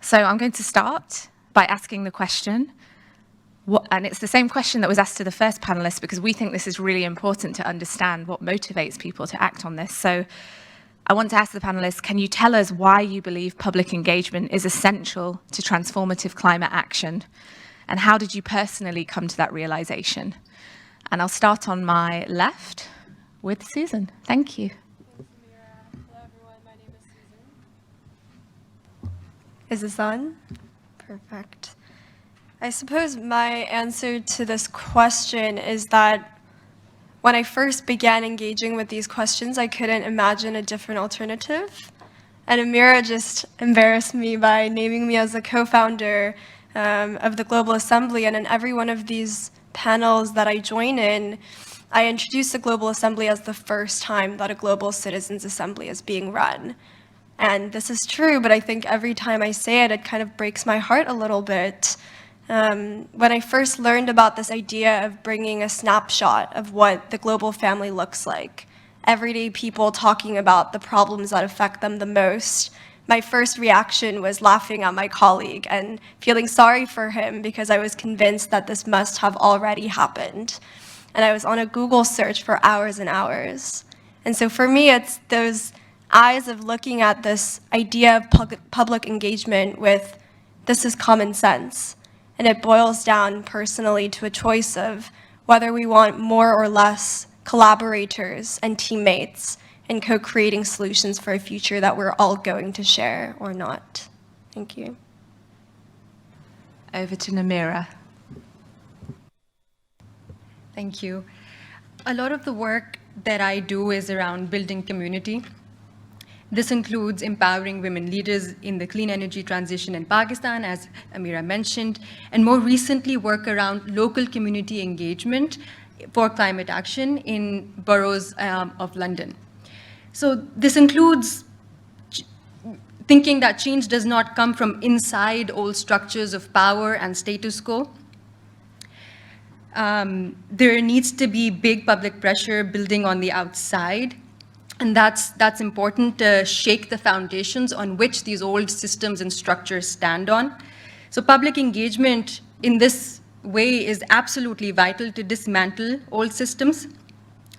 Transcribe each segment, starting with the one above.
So I'm going to start by asking the question, and it's the same question that was asked to the first panelist, because we think this is really important to understand what motivates people to act on this. So I want to ask the panelists, can you tell us why you believe public engagement is essential to transformative climate action? And how did you personally come to that realization? And I'll start on my left with Susan. Thank you. Thanks, Amira. Hello, everyone. My name is Susan. Is this on? Perfect. I suppose my answer to this question is that when I first began engaging with these questions, I couldn't imagine a different alternative. And Amira just embarrassed me by naming me as a co-founder of the Global Assembly. And in every one of these panels that I join in, I introduce the Global Assembly as the first time that a global citizens assembly is being run. And this is true, but I think every time I say it, it kind of breaks my heart a little bit. When I first learned about this idea of bringing a snapshot of what the global family looks like, everyday people talking about the problems that affect them the most, my first reaction was laughing at my colleague and feeling sorry for him because I was convinced that this must have already happened. And I was on a Google search for hours and hours. And so for me, it's those eyes of looking at this idea of public engagement with, this is common sense. And it boils down personally to a choice of whether we want more or less collaborators and teammates in co-creating solutions for a future that we're all going to share or not. Thank you. Over to Namira. Thank you. A lot of the work that I do is around building community. This includes empowering women leaders in the clean energy transition in Pakistan, as Amira mentioned, and more recently work around local community engagement for climate action in boroughs of London. So this includes thinking that change does not come from inside old structures of power and status quo. There needs to be big public pressure building on the outside. And that's important to shake the foundations on which these old systems and structures stand on. So public engagement in this way is absolutely vital to dismantle old systems.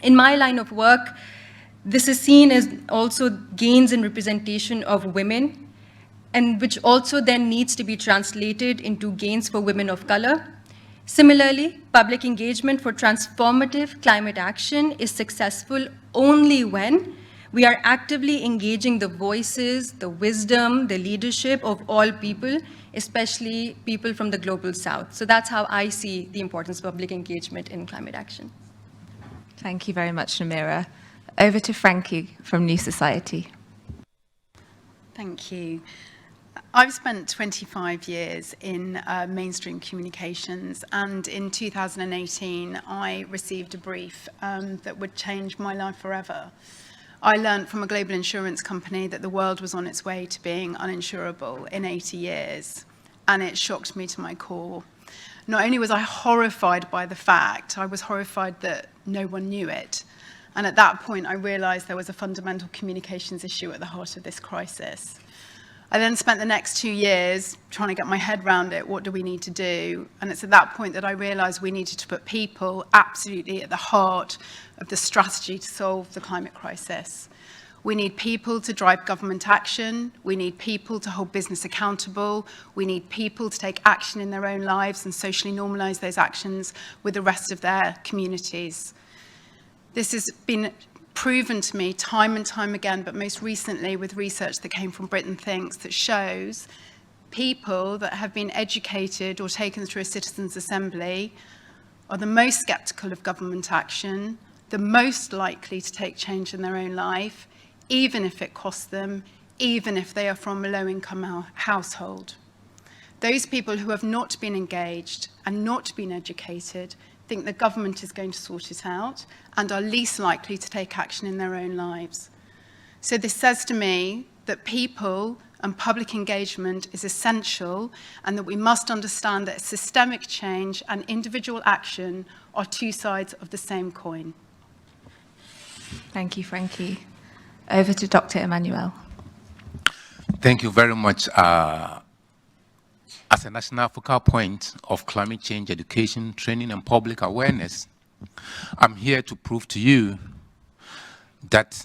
In my line of work, this is seen as also gains in representation of women, and which also then needs to be translated into gains for women of color. Similarly, public engagement for transformative climate action is successful only when we are actively engaging the voices, the wisdom, the leadership of all people, especially people from the global south. So that's how I see the importance of public engagement in climate action. Thank you very much, Namira. Over to Frankie from New Society. Thank you. I've spent 25 years in mainstream communications, and in 2018, I received a brief that would change my life forever. I learned from a global insurance company that the world was on its way to being uninsurable in 80 years, and it shocked me to my core. Not only was I horrified by the fact, I was horrified that no one knew it. And at that point, I realized there was a fundamental communications issue at the heart of this crisis. I then spent the next 2 years trying to get my head around it. What do we need to do? And it's at that point that I realized we needed to put people absolutely at the heart of the strategy to solve the climate crisis. We need people to drive government action. We need people to hold business accountable. We need people to take action in their own lives and socially normalize those actions with the rest of their communities. This has been proven to me time and time again, but most recently with research that came from Britain Thinks that shows people that have been educated or taken through a citizens' assembly are the most skeptical of government action, the most likely to take change in their own life, even if it costs them, even if they are from a low-income household. Those people who have not been engaged and not been educated think the government is going to sort it out and are least likely to take action in their own lives. So this says to me that people and public engagement is essential, and that we must understand that systemic change and individual action are two sides of the same coin. Thank you, Frankie. Over to Dr. Emmanuel. Thank you very much, as a national focal point of climate change education, training, and public awareness, I'm here to prove to you that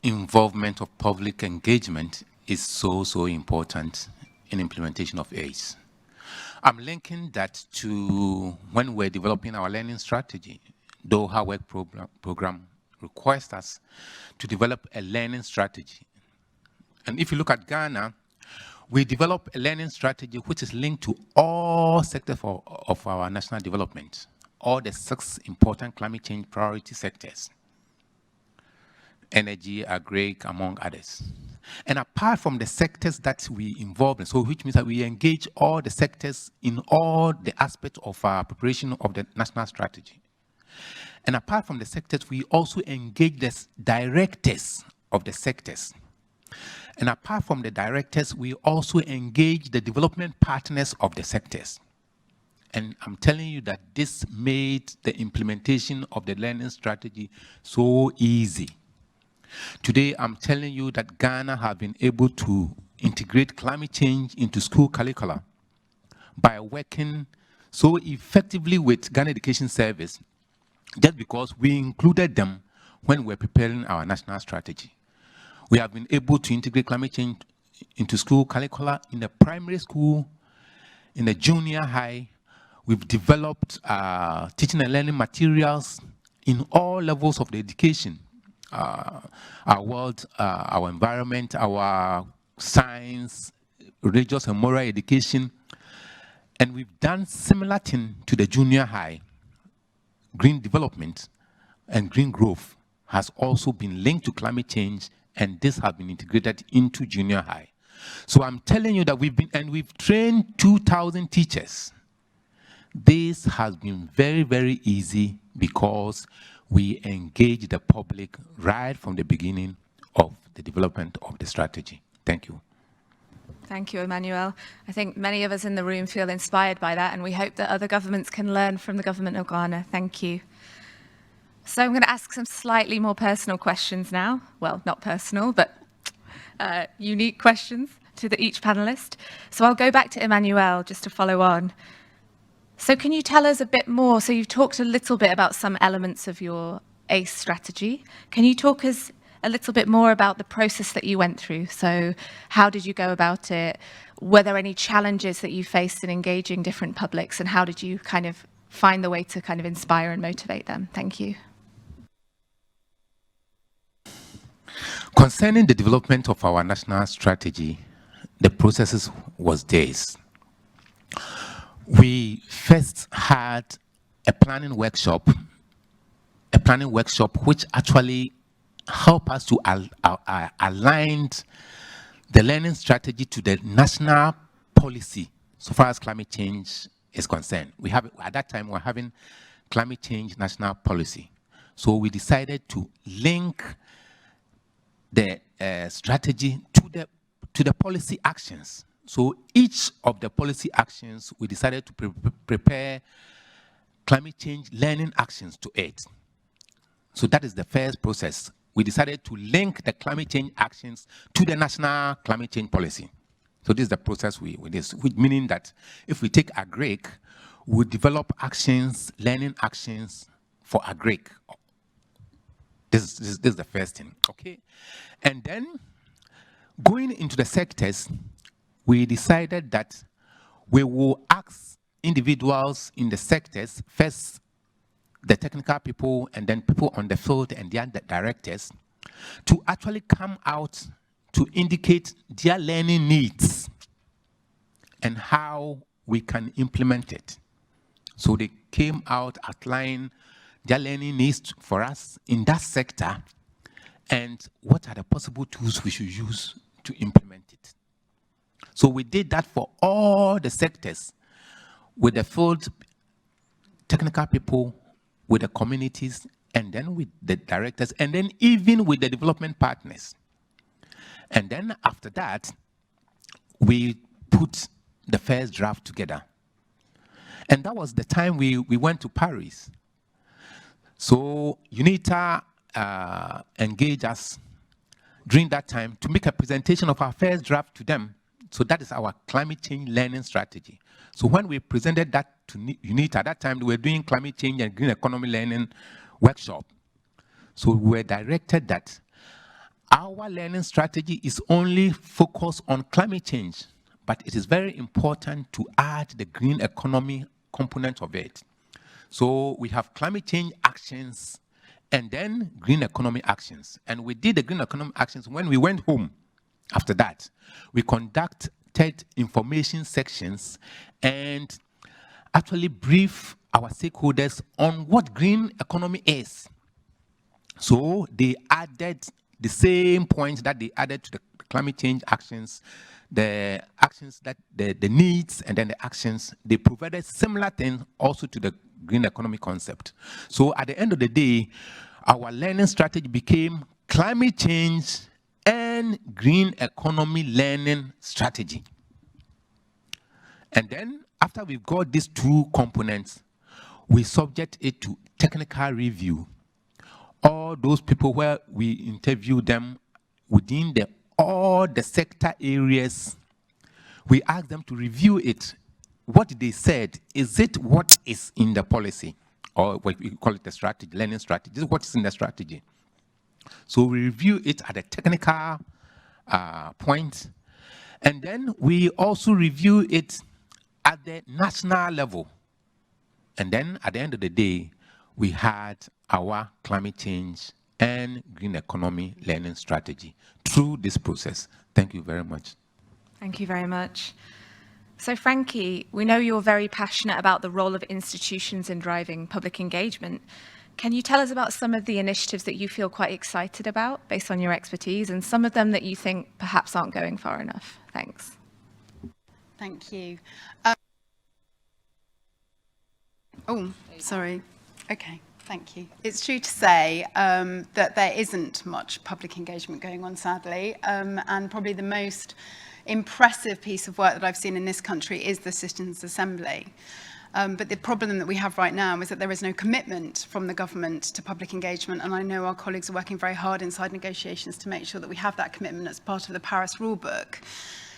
involvement of public engagement is so important in implementation of ACE. I'm linking that to when we're developing our learning strategy. The Doha Work program requires us to develop a learning strategy. And if you look at Ghana, we develop a learning strategy which is linked to all sectors of our national development, all the 6 important climate change priority sectors: energy, agri, among others. And apart from the sectors that we involve in, so which means that we engage all the sectors in all the aspects of our preparation of the national strategy. And apart from the sectors, we also engage the directors of the sectors. And apart from the directors, we also engage the development partners of the sectors. And I'm telling you that this made the implementation of the learning strategy so easy. Today, I'm telling you that Ghana have been able to integrate climate change into school curricula by working so effectively with Ghana Education Service, just because we included them when we're preparing our national strategy. We have been able to integrate climate change into school curricula in the primary school, in the junior high. We've developed teaching and learning materials in all levels of the education. Our world, our environment, our science, religious and moral education. And we've done similar thing to the junior high. Green development and green growth has also been linked to climate change, and this has been integrated into junior high. So I'm telling you that we've trained 2,000 teachers. This has been very easy because we engage the public right from the beginning of the development of the strategy. Thank you. Thank you, Emmanuel. I think many of us in the room feel inspired by that, and we hope that other governments can learn from the government of Ghana. Thank you. So I'm going to ask some slightly more personal questions now. Well, not personal, but unique questions to each panelist. So I'll go back to Emmanuel just to follow on. So can you tell us a bit more? So you've talked a little bit about some elements of your ACE strategy. Can you talk us a little bit more about the process that you went through? So how did you go about it? Were there any challenges that you faced in engaging different publics, and how did you kind of find the way to kind of inspire and motivate them? Thank you. Concerning the development of our national strategy, the processes was this. We first had a planning workshop which actually helped us to align the learning strategy to the national policy so far as climate change is concerned. At that time, we were having climate change national policy. So we decided to link the strategy to the policy actions. So each of the policy actions, we decided to prepare climate change learning actions to it. So that is the first process. We decided to link the climate change actions to the national climate change policy. So this is the process we did, meaning that if we take agric, we develop actions, learning actions for agric. This is the first thing, okay? And then going into the sectors, we decided that we will ask individuals in the sectors, first the technical people and then people on the field and their directors, to actually come out to indicate their learning needs and how we can implement it. So they came out outlining their learning needs for us in that sector and what are the possible tools we should use to implement it. So we did that for all the sectors, with the field technical people, with the communities, and then with the directors, and then even with the development partners. And then after that, we put the first draft together. And that was the time we went to Paris. So UNITA engaged us during that time to make a presentation of our first draft to them So that is our climate change learning strategy. So when we presented that to UNITA, at that time, we were doing climate change and green economy learning workshop. So we were directed that our learning strategy is only focused on climate change, but it is very important to add the green economy component of it. So we have climate change actions and then green economy actions. And we did the green economy actions when we went home. After that, we conducted information sections and actually brief our stakeholders on what green economy is. So they added the same points that they added to the climate change actions, the actions that the needs and then the actions, they provided similar things also to the green economy concept. So at the end of the day, our learning strategy became climate change and green economy learning strategy. And then after we've got these two components, we subject it to technical review. All those people where we interview them within all the sector areas, we ask them to review it. What they said, is it what is in the policy? Or what we call it the strategy, learning strategy. This is what is in the strategy. So we review it at a technical point. And then we also review it at the national level. And then at the end of the day, we had our climate change and green economy learning strategy through this process. Thank you very much. Thank you very much. So Frankie, we know you're very passionate about the role of institutions in driving public engagement. Can you tell us about some of the initiatives that you feel quite excited about based on your expertise and some of them that you think perhaps aren't going far enough? Thanks. Thank you. Oh, sorry. Okay, thank you. It's true to say that there isn't much public engagement going on, sadly, and probably the most impressive piece of work that I've seen in this country is the Citizens' Assembly. But the problem that we have right now is that there is no commitment from the government to public engagement, and I know our colleagues are working very hard inside negotiations to make sure that we have that commitment as part of the Paris rulebook.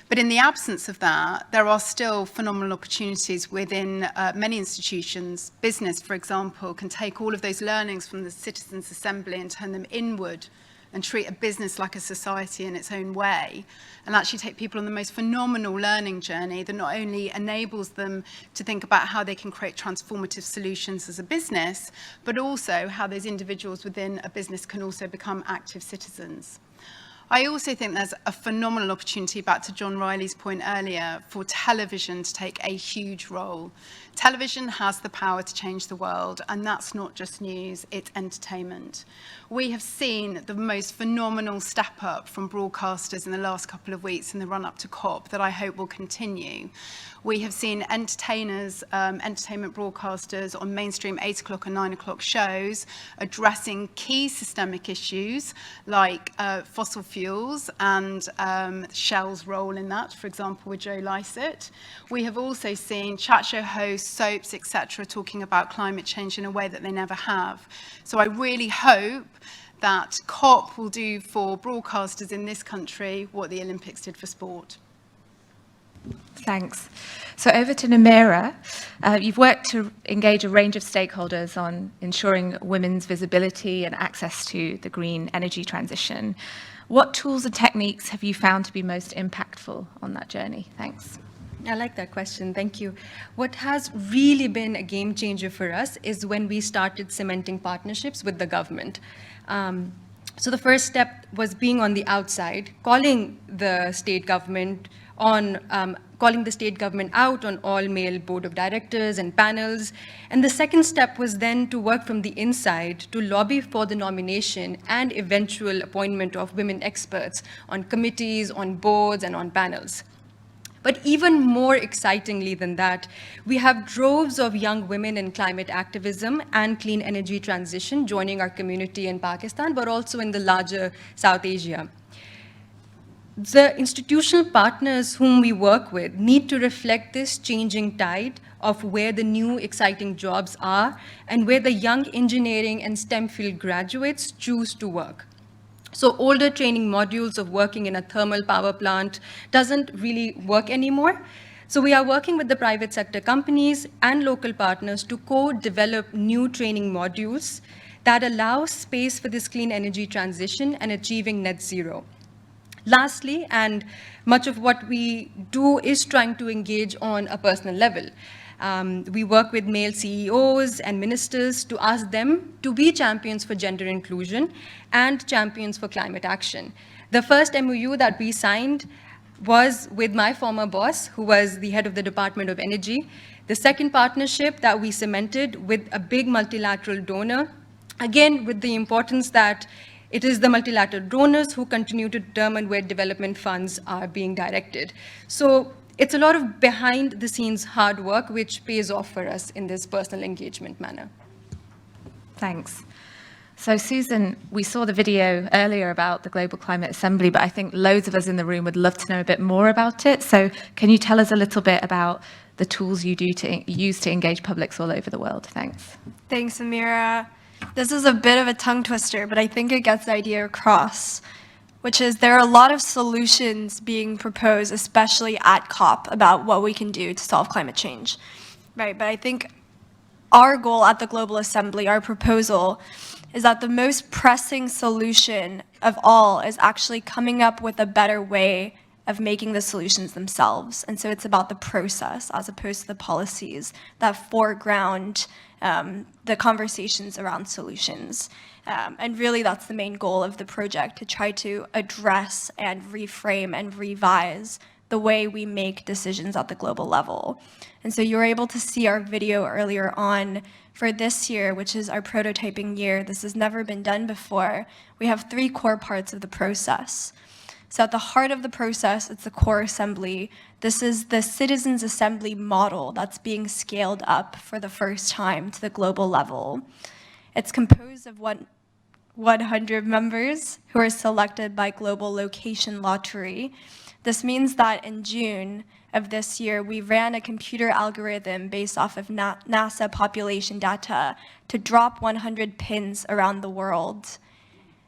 But in the absence of that, there are still phenomenal opportunities within many institutions. Business, for example, can take all of those learnings from the Citizens' Assembly and turn them inward and treat a business like a society in its own way, and actually take people on the most phenomenal learning journey that not only enables them to think about how they can create transformative solutions as a business, but also how those individuals within a business can also become active citizens. I also think there's a phenomenal opportunity, back to John Riley's point earlier, for television to take a huge role. Television has the power to change the world, and that's not just news, it's entertainment. We have seen the most phenomenal step up from broadcasters in the last couple of weeks in the run up to COP that I hope will continue. We have seen entertainers, entertainment broadcasters on mainstream 8 o'clock and 9 o'clock shows addressing key systemic issues like fossil fuels and Shell's role in that, for example, with Joe Lycett. We have also seen chat show hosts, soaps, etc., talking about climate change in a way that they never have. So I really hope that COP will do for broadcasters in this country what the Olympics did for sport. Thanks. So over to Namira. You've worked to engage a range of stakeholders on ensuring women's visibility and access to the green energy transition. What tools and techniques have you found to be most impactful on that journey? Thanks. I like that question, thank you. What has really been a game changer for us is when we started cementing partnerships with the government. So the first step was being on the outside, calling the state government out on all male board of directors and panels. And the second step was then to work from the inside to lobby for the nomination and eventual appointment of women experts on committees, on boards, and on panels. But even more excitingly than that, we have droves of young women in climate activism and clean energy transition joining our community in Pakistan, but also in the larger South Asia. The institutional partners whom we work with need to reflect this changing tide of where the new exciting jobs are and where the young engineering and STEM field graduates choose to work. So older training modules of working in a thermal power plant doesn't really work anymore. So we are working with the private sector companies and local partners to co-develop new training modules that allow space for this clean energy transition and achieving net zero. Lastly, and much of what we do is trying to engage on a personal level. We work with male CEOs and ministers to ask them to be champions for gender inclusion and champions for climate action. The first MOU that we signed was with my former boss, who was the head of the Department of Energy. The second partnership that we cemented with a big multilateral donor, again, with the importance that it is the multilateral donors who continue to determine where development funds are being directed. So it's a lot of behind-the-scenes hard work, which pays off for us in this personal engagement manner. Thanks. So Susan, we saw the video earlier about the Global Climate Assembly, but I think loads of us in the room would love to know a bit more about it. So can you tell us a little bit about the tools you use to engage publics all over the world? Thanks. Thanks, Amira. This is a bit of a tongue twister, but I think it gets the idea across, which is there are a lot of solutions being proposed, especially at COP, about what we can do to solve climate change, right? But I think our goal at the Global Assembly, our proposal, is that the most pressing solution of all is actually coming up with a better way of making the solutions themselves. And so it's about the process as opposed to the policies that foreground the conversations around solutions. And really that's the main goal of the project, to try to address and reframe and revise the way we make decisions at the global level. And so you were able to see our video earlier on for this year, which is our prototyping year. This has never been done before. We have 3 core parts of the process. So at the heart of the process, it's the core assembly. This is the citizens' assembly model that's being scaled up for the first time to the global level. It's composed of 100 members who are selected by Global Location Lottery. This means that in June of this year, we ran a computer algorithm based off of NASA population data to drop 100 pins around the world.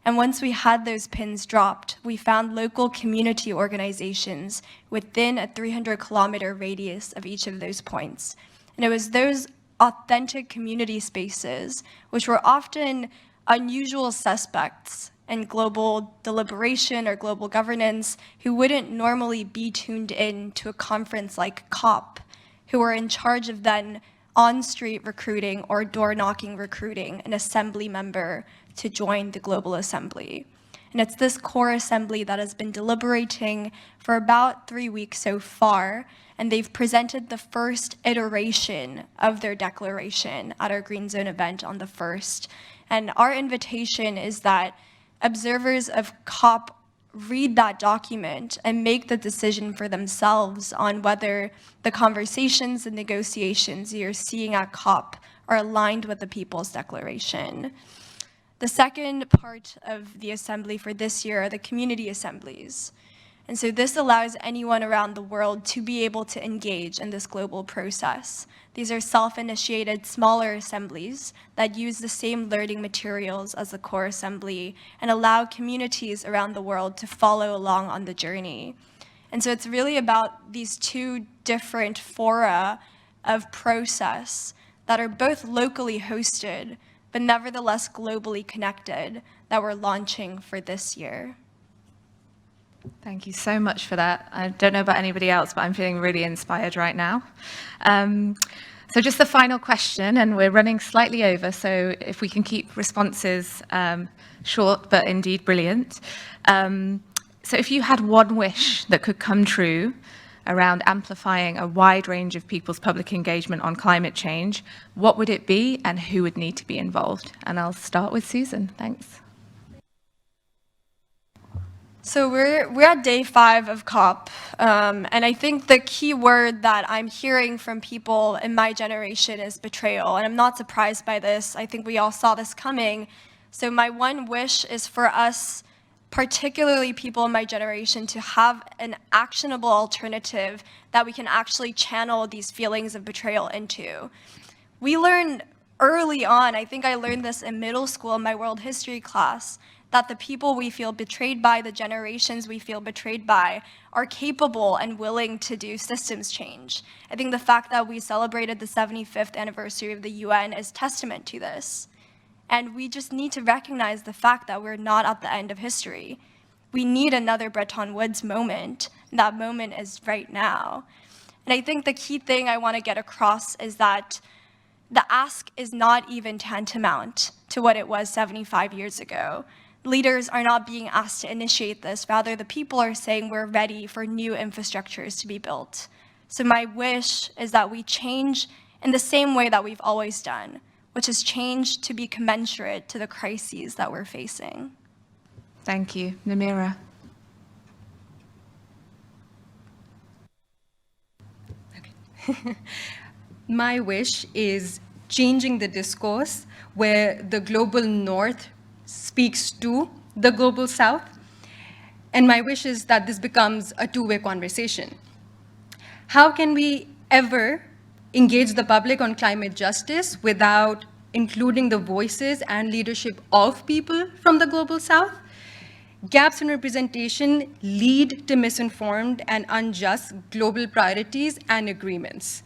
And once we had those pins dropped, we found local community organizations within a 300-kilometer radius of each of those points. And it was those authentic community spaces, which were often unusual suspects in global deliberation or global governance, who wouldn't normally be tuned in to a conference like COP, who were in charge of then on-street recruiting or door-knocking recruiting an assembly member to join the Global Assembly. And it's this core assembly that has been deliberating for about 3 weeks so far, and they've presented the first iteration of their declaration at our Green Zone event on the 1st. And our invitation is that observers of COP read that document and make the decision for themselves on whether the conversations and negotiations you're seeing at COP are aligned with the People's Declaration. The second part of the assembly for this year are the community assemblies. And so this allows anyone around the world to be able to engage in this global process. These are self-initiated smaller assemblies that use the same learning materials as the core assembly and allow communities around the world to follow along on the journey. And so it's really about these 2 different fora of process that are both locally hosted, but nevertheless globally connected, that we're launching for this year. Thank you so much for that. I don't know about anybody else, but I'm feeling really inspired right now. So just the final question, and we're running slightly over, so if we can keep responses short, but indeed brilliant. So if you had one wish that could come true around amplifying a wide range of people's public engagement on climate change, what would it be and who would need to be involved? And I'll start with Susan. Thanks. So we're at day 5 of COP, and I think the key word that I'm hearing from people in my generation is betrayal, and I'm not surprised by this. I think we all saw this coming. So my one wish is for us, particularly people in my generation, to have an actionable alternative that we can actually channel these feelings of betrayal into. We learn early on, I think I learned this in middle school in my world history class, that the people we feel betrayed by, the generations we feel betrayed by, are capable and willing to do systems change. I think the fact that we celebrated the 75th anniversary of the UN is testament to this. And we just need to recognize the fact that we're not at the end of history. We need another Bretton Woods moment. That moment is right now. And I think the key thing I want to get across is that the ask is not even tantamount to what it was 75 years ago. Leaders are not being asked to initiate this. Rather, the people are saying we're ready for new infrastructures to be built. So my wish is that we change in the same way that we've always done, which is change to be commensurate to the crises that we're facing. Thank you. Namira. My wish is changing the discourse where the global north speaks to the global south. And my wish is that this becomes a two-way conversation. How can we ever engage the public on climate justice without including the voices and leadership of people from the global south? Gaps in representation lead to misinformed and unjust global priorities and agreements.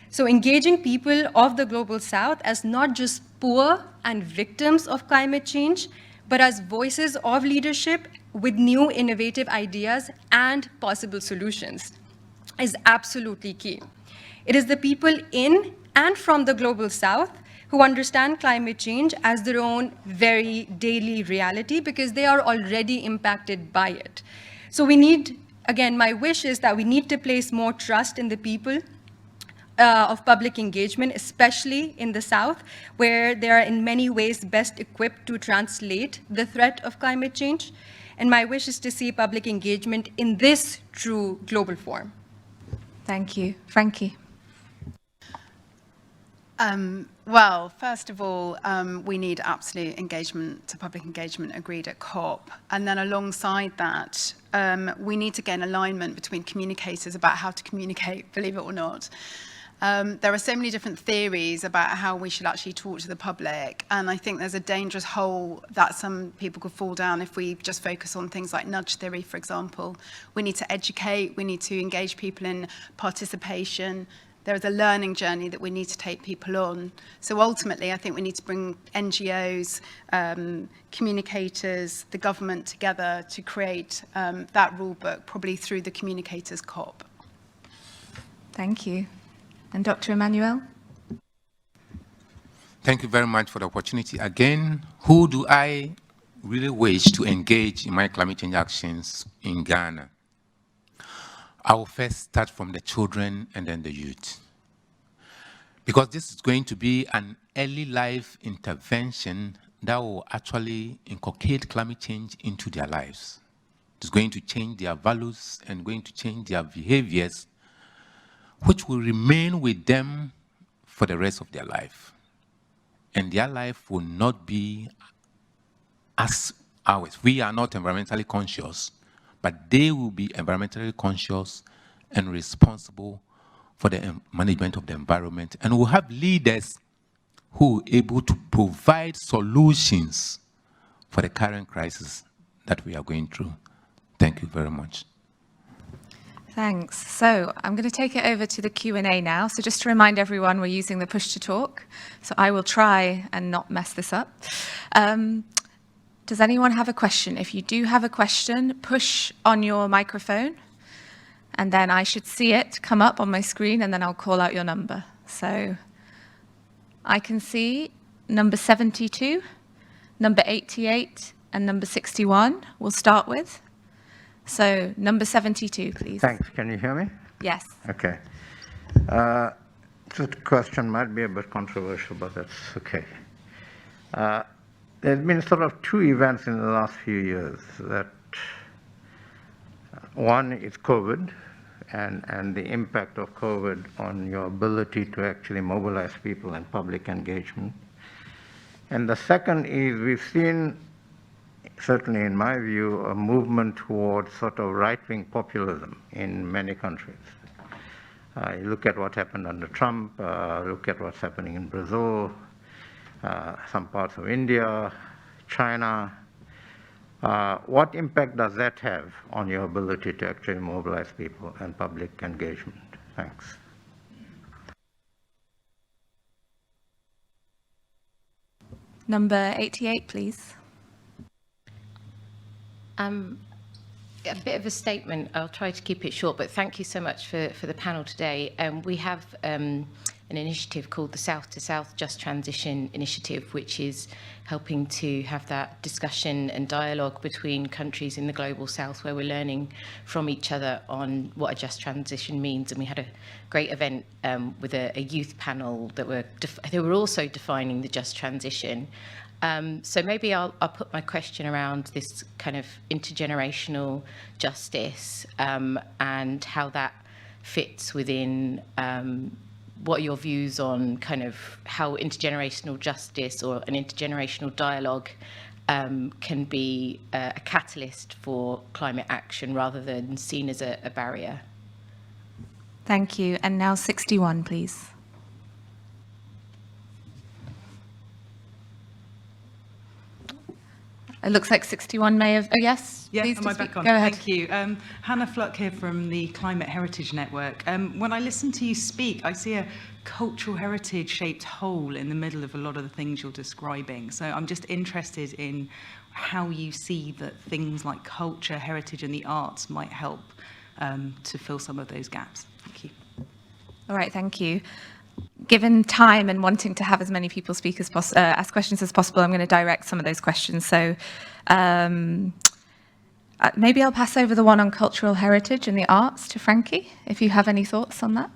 So engaging people of the global south as not just poor and victims of climate change, but as voices of leadership with new innovative ideas and possible solutions is absolutely key. It is the people in and from the global south who understand climate change as their own very daily reality because they are already impacted by it. So we need, again, my wish is that we need to place more trust in the people of public engagement, especially in the South, where they are in many ways best equipped to translate the threat of climate change. And my wish is to see public engagement in this true global form. Thank you. Frankie. Well, first of all, we need absolute engagement to public engagement agreed at COP. And then alongside that, we need to gain alignment between communicators about how to communicate, believe it or not. There are so many different theories about how we should actually talk to the public. And I think there's a dangerous hole that some people could fall down if we just focus on things like nudge theory, for example. We need to educate, we need to engage people in participation. There is a learning journey that we need to take people on. So ultimately, I think we need to bring NGOs, communicators, the government together to create that rule book, probably through the Communicators COP. Thank you. And Dr. Emmanuel? Thank you very much for the opportunity. Again, who do I really wish to engage in my climate change actions in Ghana? I will first start from the children and then the youth. Because this is going to be an early life intervention that will actually inculcate climate change into their lives. It's going to change their values and going to change their behaviors, which will remain with them for the rest of their life. And their life will not be as ours. We are not environmentally conscious, but they will be environmentally conscious and responsible for the management of the environment. And we'll have leaders who are able to provide solutions for the current crisis that we are going through. Thank you very much. Thanks. So I'm going to take it over to the Q&A now. So just to remind everyone, we're using the push to talk. So I will try and not mess this up. Does anyone have a question? If you do have a question, push on your microphone, and then I should see it come up on my screen, and then I'll call out your number. So I can see number 72, number 88, and number 61 we'll start with. So number 72, please. Thanks. Can you hear me? Yes. Okay. This question might be a bit controversial, but that's okay. There's been sort of two events in the last few years. That one is COVID and the impact of COVID on your ability to actually mobilize people in public engagement. And the second is we've seen, certainly in my view, a movement towards sort of right-wing populism in many countries. You look at what happened under Trump, look at what's happening in Brazil, some parts of India, China. What impact does that have on your ability to actually mobilize people and public engagement? Thanks. Number 88, please. A bit of a statement. I'll try to keep it short, but thank you so much for the panel today. We have an initiative called the South to South Just Transition Initiative, which is helping to have that discussion and dialogue between countries in the global South, where we're learning from each other on what a just transition means. And we had a great event with a youth panel that were also defining the just transition. So maybe I'll put my question around this kind of intergenerational justice and how that fits within what are your views on kind of how intergenerational justice or an intergenerational dialogue can be a catalyst for climate action rather than seen as a barrier. Thank you. And now 61, please. It looks like 61 may have, oh yes? Yeah, please am I speak. back on? Go ahead. Thank you. Hannah Fluck here from the Climate Heritage Network. When I listen to you speak, I see a cultural heritage shaped hole in the middle of a lot of the things you're describing. So I'm just interested in how you see that things like culture, heritage and the arts might help to fill some of those gaps. Thank you. All right, thank you. Given time and wanting to have as many people speak as ask questions as possible, I'm going to direct some of those questions. So maybe I'll pass over the one on cultural heritage and the arts to Frankie, if you have any thoughts on that.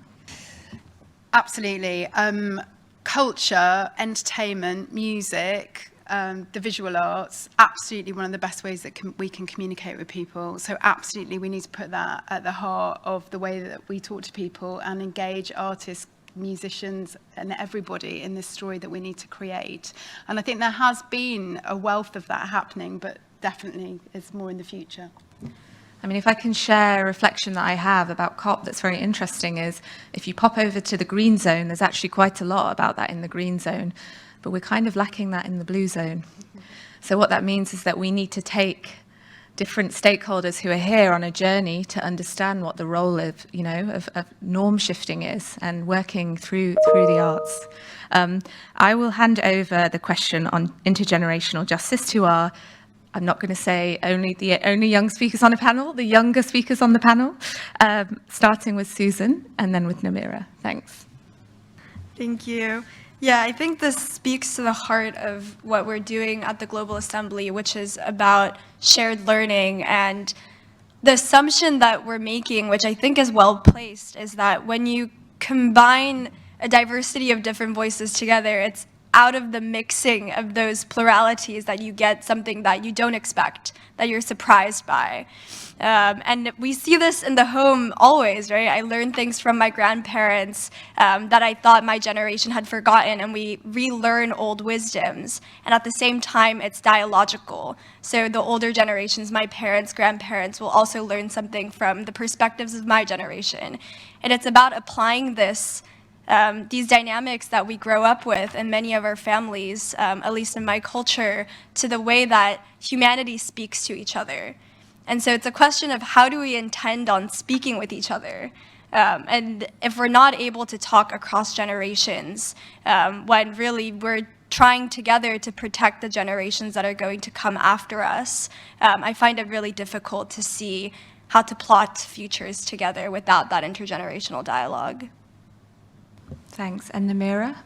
Absolutely. Culture, entertainment, music, the visual arts, absolutely one of the best ways that we can communicate with people. So absolutely we need to put that at the heart of the way that we talk to people and engage artists, musicians and everybody in this story that we need to create. And I think there has been a wealth of that happening, but definitely is more in the future. I mean, if I can share a reflection that I have about COP that's very interesting is if you pop over to the green zone, there's actually quite a lot about that in the green zone, but we're kind of lacking that in the blue zone. So what that means is that we need to take different stakeholders who are here on a journey to understand what the role of, you know, of norm shifting is and working through the arts. I will hand over the question on intergenerational justice to our, I'm not going to say only young speakers on a panel, the younger speakers on the panel, starting with Susan and then with Namira. Thanks. Thank you. Yeah, I think this speaks to the heart of what we're doing at the Global Assembly, which is about shared learning. And the assumption that we're making, which I think is well placed, is that when you combine a diversity of different voices together, it's out of the mixing of those pluralities that you get something that you don't expect, that you're surprised by. And we see this in the home always, right? I learned things from my grandparents that I thought my generation had forgotten, and we relearn old wisdoms. And at the same time, it's dialogical. So the older generations, my parents, grandparents, will also learn something from the perspectives of my generation. And it's about applying this these dynamics that we grow up with in many of our families, at least in my culture, to the way that humanity speaks to each other. And so it's a question of how do we intend on speaking with each other? And if we're not able to talk across generations, when really we're trying together to protect the generations that are going to come after us, I find it really difficult to see how to plot futures together without that intergenerational dialogue. Thanks. And Namira?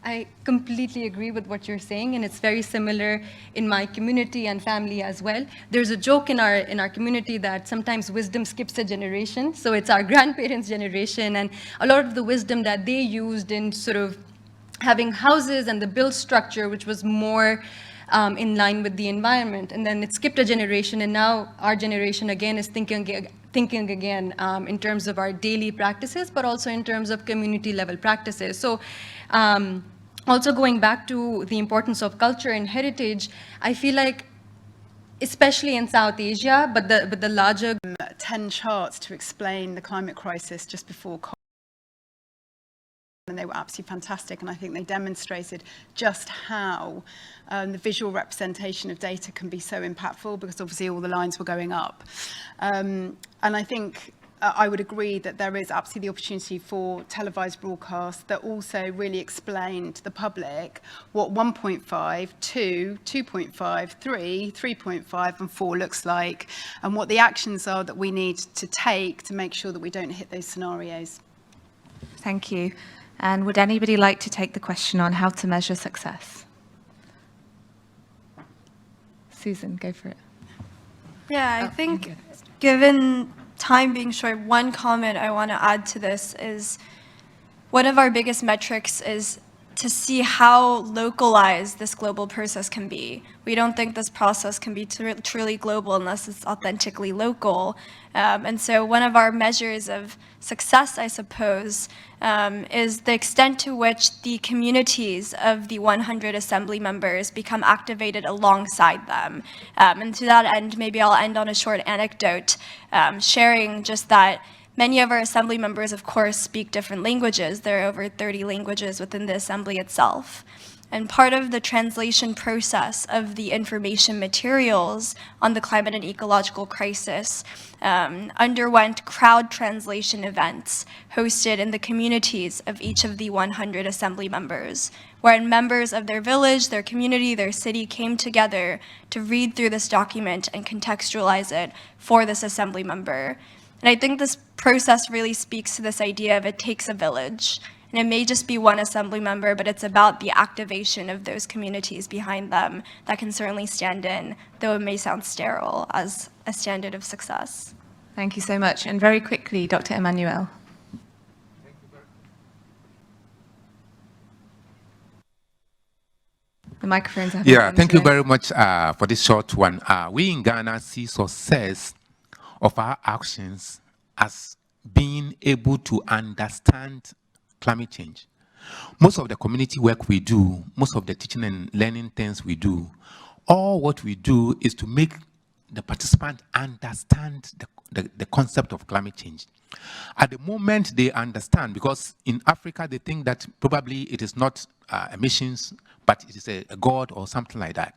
I completely agree with what you're saying, and it's very similar in my community and family as well. There's a joke in our community that sometimes wisdom skips a generation. So it's our grandparents' generation, and a lot of the wisdom that they used in sort of having houses and the build structure, which was more in line with the environment. And then it skipped a generation, and now our generation again is thinking again in terms of our daily practices, but also in terms of community level practices. So also going back to the importance of culture and heritage, I feel like especially in South Asia, but the larger 10 charts to explain the climate crisis just before COP, and they were absolutely fantastic, and I think they demonstrated just how the visual representation of data can be so impactful, because obviously all the lines were going up. And I think I would agree that there is absolutely the opportunity for televised broadcasts that also really explain to the public what 1.5, 2, 2.5, 3, 3.5 and 4 looks like, and what the actions are that we need to take to make sure that we don't hit those scenarios. Thank you. And would anybody like to take the question on how to measure success? Susan, go for it. Yeah, I think given time being short, one comment I want to add to this is one of our biggest metrics is to see how localized this global process can be. We don't think this process can be truly global unless it's authentically local. And so one of our measures of success, I suppose, is the extent to which the communities of the 100 assembly members become activated alongside them. And to that end, maybe I'll end on a short anecdote, sharing just that many of our assembly members, of course, speak different languages. There are over 30 languages within the assembly itself. And part of the translation process of the information materials on the climate and ecological crisis underwent crowd translation events hosted in the communities of each of the 100 assembly members, wherein members of their village, their community, their city came together to read through this document and contextualize it for this assembly member. And I think this process really speaks to this idea of it takes a village. And it may just be one assembly member, but it's about the activation of those communities behind them that can certainly stand in, though it may sound sterile, as a standard of success. Thank you so much. And very quickly, Dr. Emmanuel. The microphones have Yeah, thank you very much for this short one. We in Ghana see success of our actions as being able to understand climate change. Most of the community work we do, most of the teaching and learning things we do, all what we do is to make the participant understand the concept of climate change. At the moment they understand, because in Africa they think that probably it is not emissions, but it is a god or something like that.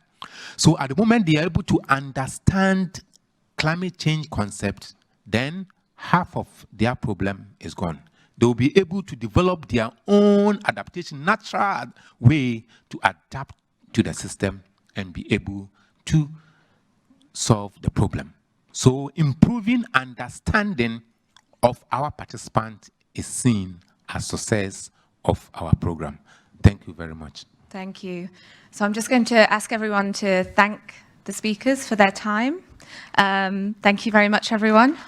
So at the moment they are able to understand climate change concept, then half of their problem is gone. They will be able to develop their own adaptation, natural way to adapt to the system and be able to solve the problem. So improving understanding of our participants is seen as success of our program. Thank you very much. Thank you. So I'm just going to ask everyone to thank the speakers for their time. Thank you very much, everyone.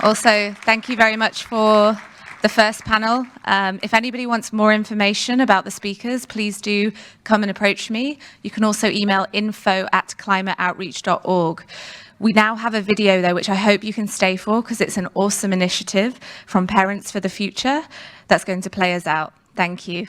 Also, thank you very much for the first panel. If anybody wants more information about the speakers, please do come and approach me. You can also email info@climateoutreach.org. We now have a video, though, which I hope you can stay for, because it's an awesome initiative from Parents for the Future that's going to play us out. Thank you.